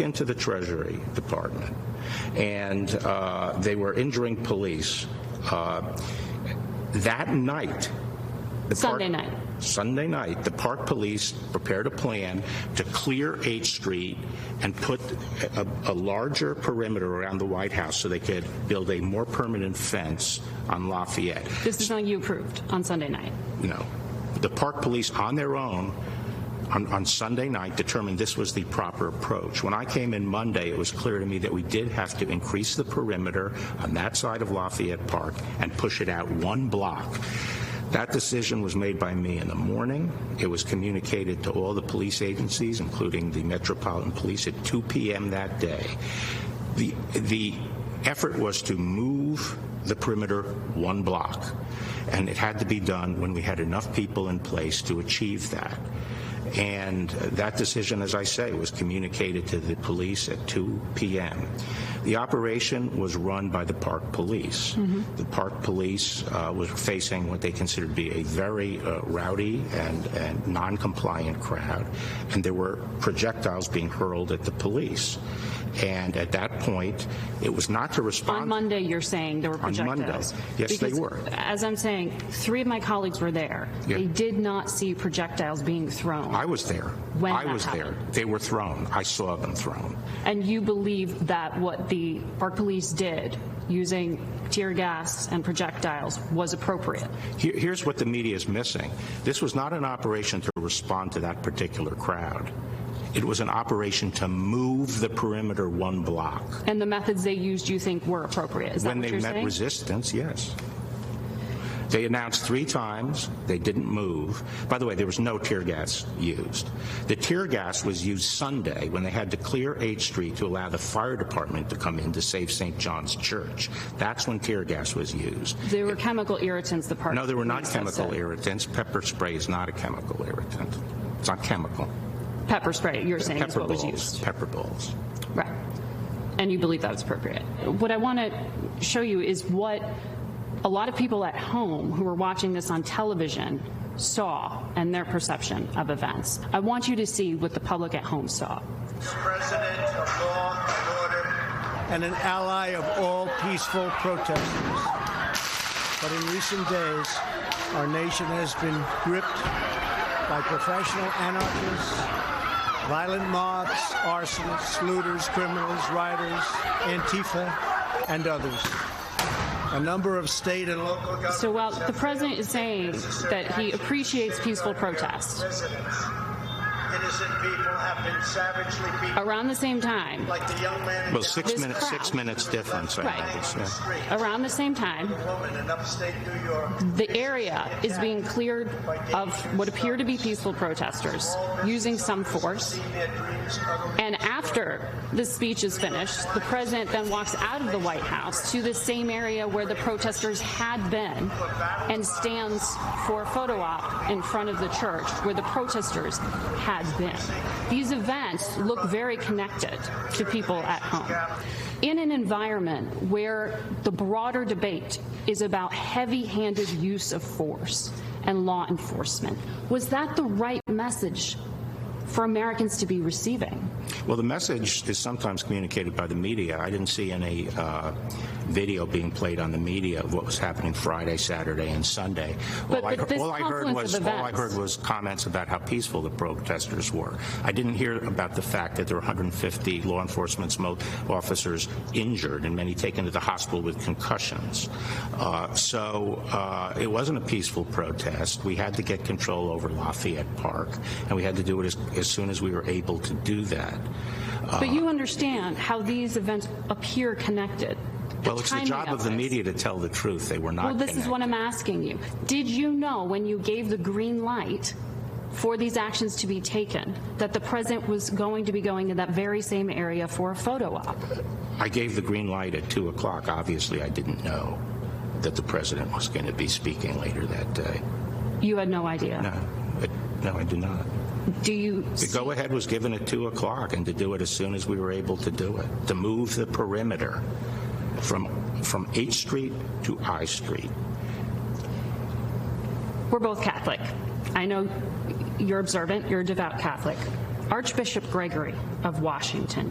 into the Treasury Department, and they were injuring police. That night, Sunday night, the Park Police prepared a plan to clear H Street and put a larger perimeter around the White House so they could build a more permanent fence on Lafayette. This is something you approved on Sunday night? No. The Park Police, on their own, on Sunday night, determined this was the proper approach. When I came in Monday, it was clear to me that we did have to increase the perimeter on that side of Lafayette Park and push it out 1 block. That decision was made by me in the morning. It was communicated to all the police agencies, including the Metropolitan Police, at 2 p.m. that day. The effort was to move the perimeter 1 block, and it had to be done when we had enough people in place to achieve that. And that decision, as I say, was communicated to the police at 2 p.m. The operation was run by the Park Police. Mm-hmm. The Park Police was facing what they considered to be a very rowdy and non-compliant crowd, and there were projectiles being hurled at the police. And at that point, it was not to respond. On Monday, you're saying there were projectiles? On Monday, yes, because, they were. As I'm saying, 3 of my colleagues were there. Yeah. They did not see projectiles being thrown. I was there. When I was happened. there. They were thrown. I saw them thrown. And you believe that what the Park Police did, using tear gas and projectiles, was appropriate? Here's what the media is missing. This was not an operation to respond to that particular crowd. It was an operation to move the perimeter 1 block. And the methods they used, you think, were appropriate? Is that what you're saying? When they met resistance, yes. They announced 3 times. They didn't move. By the way, there was no tear gas used. The tear gas was used Sunday when they had to clear H Street to allow the fire department to come in to save St. John's Church. That's when tear gas was used. There were chemical irritants, the Park No, there were not Police chemical irritants. Pepper spray is not a chemical irritant. It's not chemical. Pepper spray, you're saying, is what was used. Pepper balls. Right. And you believe that was appropriate. What I want to show you is what a lot of people at home who were watching this on television saw and their perception of events. I want you to see what the public at home saw. President of law and order and an ally of all peaceful protesters. But in recent days, our nation has been gripped by professional anarchists, violent mobs, arsonists, looters, criminals, rioters, Antifa, and others. A number of state and local governments. So while the president is saying that he appreciates peaceful protest, innocent people have been savagely beaten. Around the same time, like the young man. Well, 6 minutes difference. Right. Around the same time, the area is being cleared of what appear to be peaceful protesters using some force. And after the speech is finished, the president then walks out of the White House to the same area where the protesters had been and stands for a photo op in front of the church where the protesters had been. These events look very connected to people at home. In an environment where the broader debate is about heavy-handed use of force and law enforcement, was that the right message for Americans to be receiving? Well, the message is sometimes communicated by the media. I didn't see any video being played on the media of what was happening Friday, Saturday, and Sunday. All I heard was comments about how peaceful the protesters were. I didn't hear about the fact that there were 150 law enforcement officers injured and many taken to the hospital with concussions. So it wasn't a peaceful protest. We had to get control over Lafayette Park, and we had to do it as soon as we were able to do that. But you understand how these events appear connected. Well, it's the job of the media to tell the truth. They were not connected. Well, this is what I'm asking you. Did you know when you gave the green light for these actions to be taken that the president was going to be going to that very same area for a photo op? I gave the green light at 2 o'clock. Obviously, I didn't know that the president was going to be speaking later that day. You had no idea? No, I do not. The go-ahead was given at 2 o'clock, and to do it as soon as we were able to do it, to move the perimeter from H Street to I Street. We're both Catholic. I know you're observant. You're a devout Catholic. Archbishop Gregory of Washington